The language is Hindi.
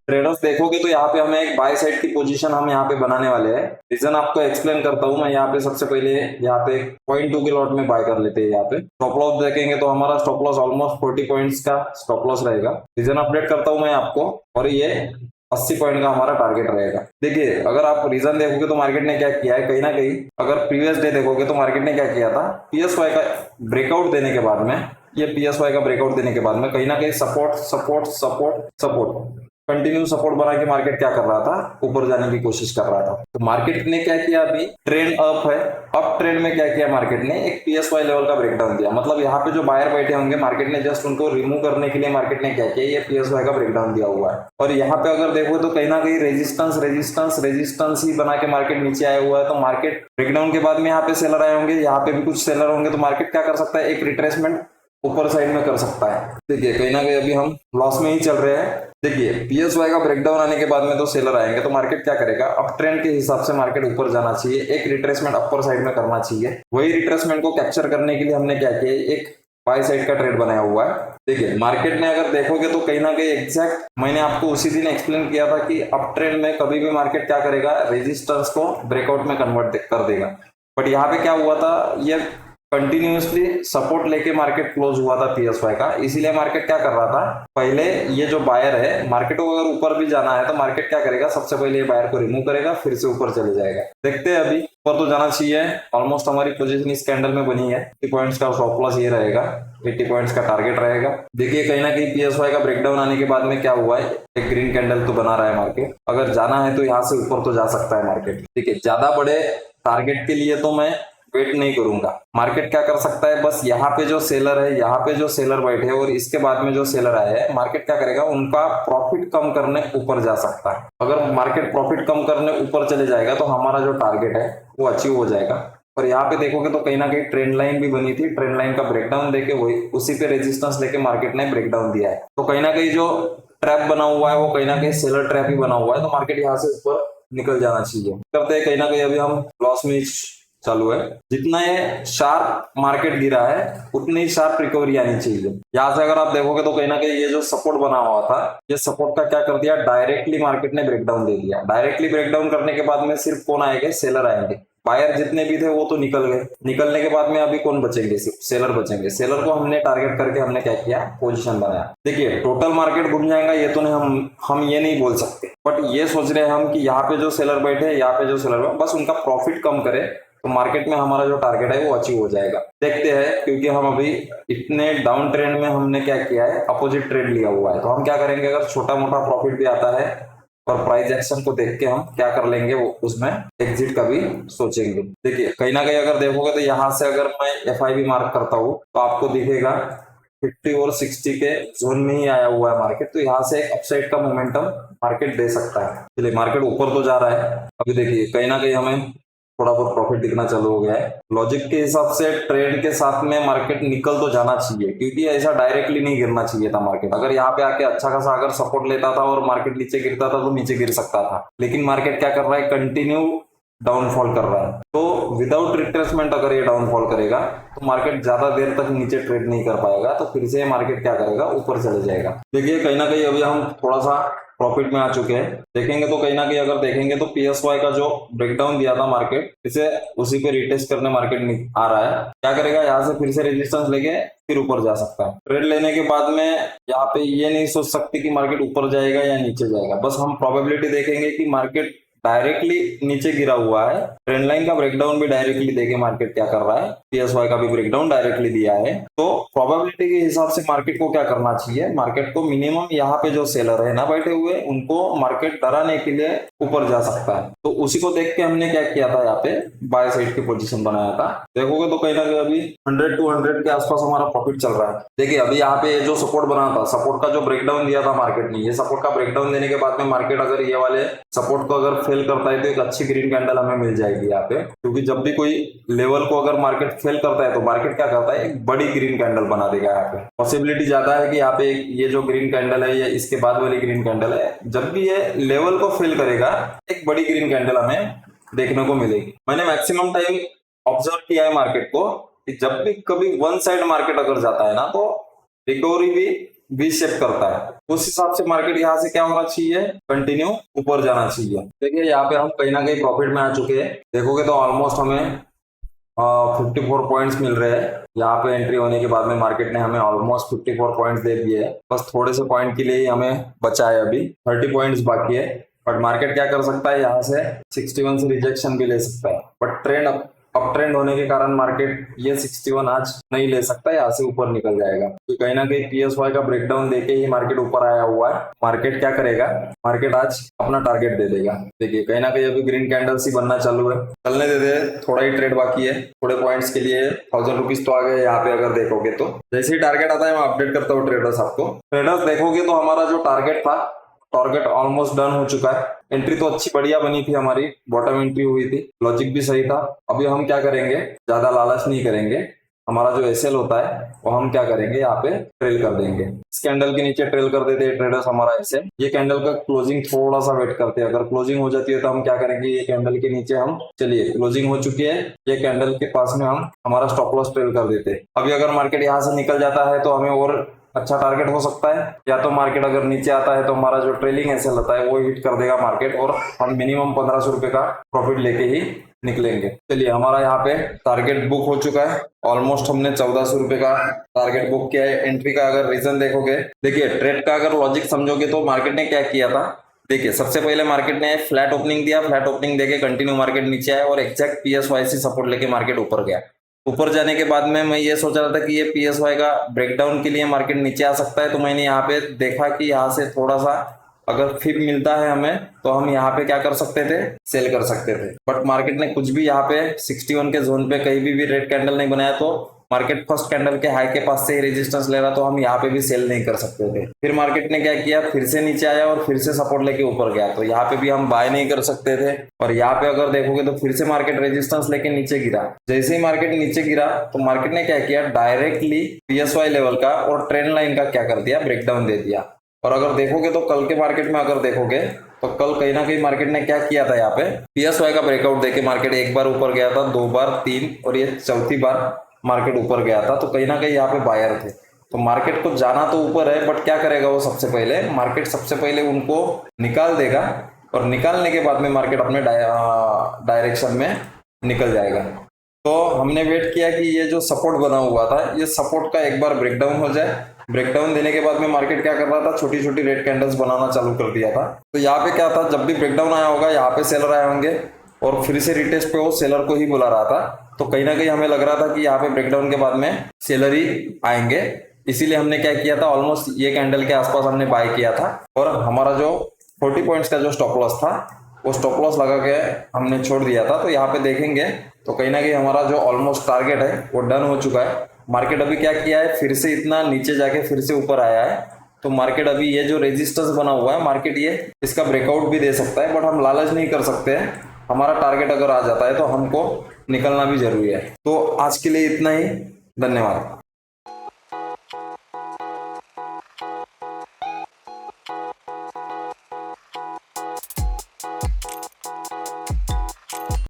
ट्रेडर्स देखोगे तो यहाँ पे हमें एक बाय साइड की पोजीशन हम यहाँ पे बनाने वाले हैं। रीजन आपको एक्सप्लेन करता हूँ मैं। यहाँ पे सबसे पहले यहाँ पे 0.2 के लॉट में बाय कर लेते हैं। यहाँ पे स्टॉप लॉस देखेंगे तो हमारा स्टॉप लॉस ऑलमोस्ट 40 पॉइंट्स का स्टॉप लॉस रहेगा। रीजन अपडेट करता हूँ मैं आपको, और ये 80 पॉइंट का हमारा टारगेट रहेगा। देखिए अगर आप रीजन देखोगे तो मार्केट ने क्या किया है, कहीं ना कहीं अगर प्रीवियस डे देखोगे तो मार्केट ने क्या किया था, पीएसवाई का ब्रेकआउट देने के बाद में, ये पीएसवाई का ब्रेकआउट देने के बाद में कहीं ना कहीं support support support support continue support बना के मार्केट क्या कर रहा था, ऊपर जाने की कोशिश कर रहा था। तो मार्केट ने क्या किया, अभी ट्रेंड अप है, अप ट्रेंड में क्या किया मार्केट ने, एक पीएसवाई लेवल का ब्रेकडाउन दिया। मतलब यहाँ पे जो बायर बैठे होंगे मार्केट ने जस्ट उनको रिमूव करने के लिए मार्केट ने क्या किया, ये पीएसवाई का ब्रेकडाउन दिया हुआ है। और यहाँ पे अगर देखो तो कहीं ना कहीं रेजिस्टेंस रेजिस्टेंस रेजिस्टेंस ही बना के मार्केट नीचे आया हुआ है। तो मार्केट ब्रेकडाउन के बाद में यहाँ पे सेलर आए होंगे, यहाँ पे भी कुछ सेलर होंगे, तो मार्केट क्या कर सकता है, एक रिट्रेसमेंट ऊपर साइड में कर सकता है। देखिए कहीं ना कहीं अभी हम लॉस में ही चल रहे हैं। देखिए पीएसवाई का ब्रेकडाउन आने के बाद में तो सेलर आएंगे, तो मार्केट क्या करेगा, अप ट्रेंड के हिसाब से मार्केट ऊपर जाना चाहिए, एक रिट्रेसमेंट अपर साइड में करना चाहिए। वही रिट्रेसमेंट को कैप्चर करने के लिए हमने क्या किया, एक बाय साइड का ट्रेड बनाया हुआ है। देखिए मार्केट ने अगर देखोगे तो कहीं ना कहीं एग्जैक्ट मैंने आपको उसी दिन एक्सप्लेन किया था कि अप ट्रेंड में कभी भी मार्केट क्या करेगा, रेजिस्टेंस को ब्रेकआउट में कन्वर्ट कर देगा। बट यहाँ पे क्या हुआ था, ये कंटिन्यूसली सपोर्ट लेके मार्केट क्लोज हुआ था पीएसवाई का, इसीलिए मार्केट क्या कर रहा था, पहले ये जो बायर है, मार्केट को अगर ऊपर भी जाना है तो मार्केट क्या करेगा, सबसे पहले ये बायर को रिमूव करेगा, फिर से ऊपर चले जाएगा। देखते हैं अभी ऊपर तो जाना चाहिए। ऑलमोस्ट हमारी पोजीशन इस कैंडल में बनी है, 80 पॉइंट्स का स्टॉप लॉस ये रहेगा, 80 पॉइंट्स का टारगेट रहेगा। देखिए कहीं ना कहीं पीएसवाई का ब्रेकडाउन आने के बाद में क्या हुआ है, एक ग्रीन कैंडल तो बना रहा है मार्केट। अगर जाना है तो यहाँ से ऊपर तो जा सकता है मार्केट। ठीक है, ज्यादा बड़े टारगेट के लिए तो मैं वेट नहीं करूंगा। मार्केट क्या कर सकता है, बस यहाँ पे जो सेलर है, यहाँ पे जो सेलर बैठे हैं और इसके बाद में जो सेलर आए हैं, मार्केट क्या करेगा, उनका प्रॉफिट कम करने ऊपर जा सकता है। अगर मार्केट प्रॉफिट कम करने ऊपर चले जाएगा तो हमारा जो टारगेट है वो अचीव हो जाएगा। और यहाँ पे देखोगे तो कहीं ना कहीं ट्रेंड लाइन भी बनी थी, ट्रेंड लाइन का ब्रेकडाउन देके वही उसी पे रेजिस्टेंस लेके मार्केट ने ब्रेकडाउन दिया है। तो कहीं ना कहीं जो ट्रैप बना हुआ है वो कहीं ना कहीं सेलर ट्रैप ही बना हुआ है, तो मार्केट यहाँ से ऊपर निकल जाना चाहिए। करते हैं, कहीं ना कहीं अभी हम लॉस में चालू है। जितना ये शार्प मार्केट गिरा है उतनी ही शार्प रिकवरी आनी चाहिए। यहाँ से अगर आप देखोगे तो कहीं ना कहीं ये जो सपोर्ट बना हुआ था, ये सपोर्ट का क्या कर दिया, डायरेक्टली मार्केट ने ब्रेकडाउन दे दिया। डायरेक्टली ब्रेकडाउन करने के बाद में सिर्फ कौन आएंगे, सेलर आएंगे। बायर जितने भी थे वो तो निकल गए, निकलने के बाद में अभी कौन बचेंगे, सिर्फ सेलर बचेंगे। सेलर को हमने टारगेट करके हमने क्या किया, पोजीशन बनाया। देखिए टोटल मार्केट घूम जाएगा ये तो नहीं, हम ये नहीं बोल सकते, बट ये सोच रहे हैं हम कि यहाँ पे जो सेलर बैठे, यहाँ पे जो सेलर, बस उनका प्रॉफिट कम करे तो मार्केट में हमारा जो टारगेट है वो अचीव हो जाएगा। देखते हैं, क्योंकि हम अभी इतने डाउन ट्रेंड में हमने क्या किया है, अपोजिट ट्रेड लिया हुआ है। तो हम क्या करेंगे, अगर छोटा मोटा प्रॉफिट भी आता है और प्राइस एक्शन को देख के हम क्या कर लेंगे, वो उसमें एग्जिट का भी सोचेंगे। देखिए कहीं ना कहीं अगर देखोगे तो यहाँ से अगर मैं एफआईबी मार्क करता हूँ तो आपको दिखेगा 50 और 60 के जोन में ही आया हुआ है मार्केट। तो यहाँ से एक अपसाइड का मोमेंटम मार्केट दे सकता है। चलिए मार्केट ऊपर तो जा रहा है, अभी देखिए कहीं ना कहीं हमें थोड़ा बहुत प्रॉफिट दिखना चालू हो गया है। लॉजिक के हिसाब से ट्रेंड के साथ में मार्केट निकल तो जाना चाहिए, क्योंकि ऐसा डायरेक्टली नहीं गिरना चाहिए था मार्केट। अगर यहाँ पे आके अच्छा खासा अगर सपोर्ट लेता था और मार्केट नीचे गिरता था तो नीचे गिर सकता था, लेकिन मार्केट क्या कर रहा है, कंटिन्यू डाउनफॉल कर रहा है। तो विदाउट रिट्रेसमेंट अगर ये डाउनफॉल करेगा तो मार्केट ज्यादा देर तक नीचे ट्रेड नहीं कर पाएगा, तो फिर से मार्केट क्या करेगा, ऊपर चले जाएगा। देखिए कहीं ना कहीं अभी हम थोड़ा सा प्रॉफिट में आ चुके हैं। देखेंगे तो कहीं ना कहीं अगर देखेंगे तो पीएसवाई का जो ब्रेकडाउन दिया था मार्केट, इसे उसी पे रिटेस्ट करने मार्केट आ रहा है। क्या करेगा, यहाँ से फिर से रेजिस्टेंस लेके फिर ऊपर जा सकता है। ट्रेड लेने के बाद में यहाँ पे ये नहीं सोच सकते कि मार्केट ऊपर जाएगा या नीचे जाएगा, बस हम प्रोबेबिलिटी देखेंगे कि मार्केट डायरेक्टली नीचे गिरा हुआ है। ट्रेंड लाइन का ब्रेकडाउन भी डायरेक्टली देके मार्केट क्या कर रहा है, पीएसवाई का भी ब्रेकडाउन डायरेक्टली दिया है। तो प्रोबेबिलिटी के हिसाब से मार्केट को क्या करना चाहिए, मार्केट को मिनिमम यहाँ पे जो सेलर है ना बैठे हुए, उनको मार्केट डराने के लिए ऊपर जा सकता है। तो उसी को देख के हमने क्या किया था, यहाँ पे बाय साइड की पोजीशन बनाया था। देखोगे तो कहीं ना कहीं अभी 100 to 100 के आसपास हमारा प्रॉफिट चल रहा है। देखिए अभी यहाँ पे जो सपोर्ट बना था, सपोर्ट का जो ब्रेकडाउन दिया था मार्केट ने, ये सपोर्ट का ब्रेकडाउन देने के बाद में मार्केट अगर ये वाले सपोर्ट को अगर फेल करता है तो एक अच्छी ग्रीन कैंडल हमें मिल जाएगी यहाँ पे। क्योंकि जब भी कोई लेवल को अगर मार्केट फेल करता है तो मार्केट क्या करता है, एक बड़ी ग्रीन कैंडल बना देगा। यहाँ पे पॉसिबिलिटी ज्यादा है कि यहाँ पे ये जो ग्रीन कैंडल है, ये इसके बाद वाली ग्रीन कैंडल है, जब भी ये लेवल को फेल करेगा एक बड़ी ग्रीन कैंडल हमें देखने को मिलेगी। मैंने मैक्सिमम टाइम ऑब्जर्व किया है मार्केट को कि जब भी कभी वन साइड मार्केट अगर जाता है ना तो रिकवरी भी वी शेप करता है, उस हिसाब से मार्केट यहाँ से क्या होना चाहिए, कंटिन्यू ऊपर जाना चाहिए। देखिए यहाँ पे हम कहीं ना कहीं प्रॉफिट में आ चुके हैं। देखोगे तो ऑलमोस्ट हमें 54 पॉइंट्स मिल रहे हैं। यहाँ पे एंट्री होने के बाद में मार्केट ने हमें ऑलमोस्ट 54 पॉइंट्स दे दिए है। बस थोड़े से पॉइंट के लिए ही हमें बचा है, अभी 30 पॉइंट्स बाकी है। बट मार्केट क्या कर सकता है, यहाँ से 61 से रिजेक्शन भी ले सकता है। बट ट्रेंड अप ट्रेंड होने के कारण मार्केट ये 61 आज नहीं ले सकता, यहाँ से ऊपर निकल जाएगा। तो कहीं ना कहीं पीएसवाई का ब्रेकडाउन देके ही मार्केट ऊपर आया हुआ है। मार्केट क्या करेगा, मार्केट आज अपना टारगेट दे देगा। देखिए कहीं ना कहीं अभी ग्रीन कैंडल्स ही बनना चालू है, चलने दे दे, थोड़ा ही ट्रेड बाकी है। थोड़े पॉइंट्स के लिए 1000 रुपीज तो आ गए यहाँ पे। अगर देखोगे तो जैसे ही टारगेट आता है मैं अपडेट करता हूँ ट्रेडर्स आपको। ट्रेडर्स देखोगे तो हमारा जो टारगेट था, टारगेट ऑलमोस्ट डन हो चुका है। एंट्री तो अच्छी बढ़िया बनी थी हमारी, बॉटम एंट्री हुई थी, लॉजिक भी सही था। अभी हम क्या करेंगे, ज्यादा लालच नहीं करेंगे। हमारा जो एसएल होता है वो हम क्या करेंगे, यहाँ पे ट्रेल कर देंगे। इस कैंडल के नीचे ट्रेल कर देते हैं ट्रेडर्स हमारा एसएल। ये कैंडल का क्लोजिंग थोड़ा सा वेट करते हैं। अगर क्लोजिंग हो जाती है तो हम क्या करेंगे, ये कैंडल के नीचे हम, चलिए क्लोजिंग हो चुकी है, ये कैंडल के पास में हम हमारा स्टॉप लॉस ट्रेल कर देते हैं। अभी अगर मार्केट यहाँ से निकल जाता है तो हमें और अच्छा टारगेट हो सकता है, या तो मार्केट अगर नीचे आता है तो हमारा जो ट्रेलिंग एसएल होता है वो हिट कर देगा मार्केट, और हम मिनिमम 1500 रुपए का प्रॉफिट लेके ही निकलेंगे। चलिए हमारा यहाँ पे टारगेट बुक हो चुका है। ऑलमोस्ट हमने 1400 रुपए का टारगेट बुक किया है। एंट्री का अगर रीजन देखोगे, देखिए ट्रेड का अगर लॉजिक समझोगे तो मार्केट ने क्या किया था। देखिए सबसे पहले मार्केट ने फ्लैट ओपनिंग दिया, फ्लैट ओपनिंग देके कंटिन्यू मार्केट नीचे आया और एग्जैक्ट पीएसवाई सपोर्ट लेके मार्केट ऊपर गया। ऊपर जाने के बाद में मैं ये सोच रहा था कि ये पीएसवाई का ब्रेकडाउन के लिए मार्केट नीचे आ सकता है, तो मैंने यहाँ पे देखा कि यहाँ से थोड़ा सा अगर फिप मिलता है हमें तो हम यहाँ पे क्या कर सकते थे, सेल कर सकते थे। बट मार्केट ने कुछ भी यहाँ पे 61 के जोन पे कहीं भी रेड कैंडल नहीं बनाया, तो मार्केट फर्स्ट कैंडल के हाई के पास से ही रेजिस्टेंस ले रहा, तो हम यहाँ पे भी सेल नहीं कर सकते थे। फिर मार्केट ने क्या किया, फिर से नीचे आया और फिर से सपोर्ट लेके ऊपर गया, तो यहाँ पे भी हम बाय नहीं कर सकते थे। और यहाँ पे अगर देखोगे तो फिर से मार्केट रेजिस्टेंस लेके नीचे गिरा। जैसे ही मार्केट नीचे गिरा तो मार्केट ने क्या किया, डायरेक्टली पीएसवाई लेवल का और ट्रेंड लाइन का क्या कर दिया, ब्रेकडाउन दे दिया। और अगर देखोगे तो कल के मार्केट में अगर देखोगे तो कल कहीं ना कहीं मार्केट ने क्या किया था, यहाँ पे पीएसवाई का ब्रेकआउट देके मार्केट एक बार ऊपर गया था, 2 बार, 3 और ये चौथी बार मार्केट ऊपर गया था। तो कहीं ना कहीं यहाँ पे बायर थे। तो मार्केट को जाना तो ऊपर है, बट क्या करेगा वो, सबसे पहले मार्केट सबसे पहले उनको निकाल देगा और निकालने के बाद में मार्केट अपने डायरेक्शन में निकल जाएगा। तो हमने वेट किया कि ये जो सपोर्ट बना हुआ था, ये सपोर्ट का एक बार ब्रेकडाउन हो जाए। ब्रेकडाउन देने के बाद में मार्केट क्या कर रहा था, छोटी छोटी रेड कैंडल्स बनाना चालू कर दिया था। तो यहाँ पे क्या था, जब भी ब्रेकडाउन आया होगा यहाँ पे सेलर आए होंगे और फिर से रिटेस्ट पे वो सेलर को ही बुला रहा था। तो कहीं ना कहीं हमें लग रहा था कि यहाँ पे ब्रेकडाउन के बाद में सेलर ही आएंगे, इसीलिए हमने क्या किया था, ऑलमोस्ट ये कैंडल के आसपास हमने बाय किया था। और हमारा जो 40 पॉइंट्स का जो स्टॉप लॉस था वो स्टॉप लॉस लगा के हमने छोड़ दिया था। तो यहाँ पे देखेंगे तो कहीं ना कहीं हमारा जो ऑलमोस्ट टारगेट है वो डन हो चुका है। मार्केट अभी क्या किया है, फिर से इतना नीचे जाके फिर से ऊपर आया है। तो मार्केट अभी ये जो रेजिस्टेंस बना हुआ है, मार्केट ये इसका ब्रेकआउट भी दे सकता है, बट हम लालच नहीं कर सकते हैं। हमारा टारगेट अगर आ जाता है तो हमको निकलना भी जरूरी है। तो आज के लिए इतना ही, धन्यवाद।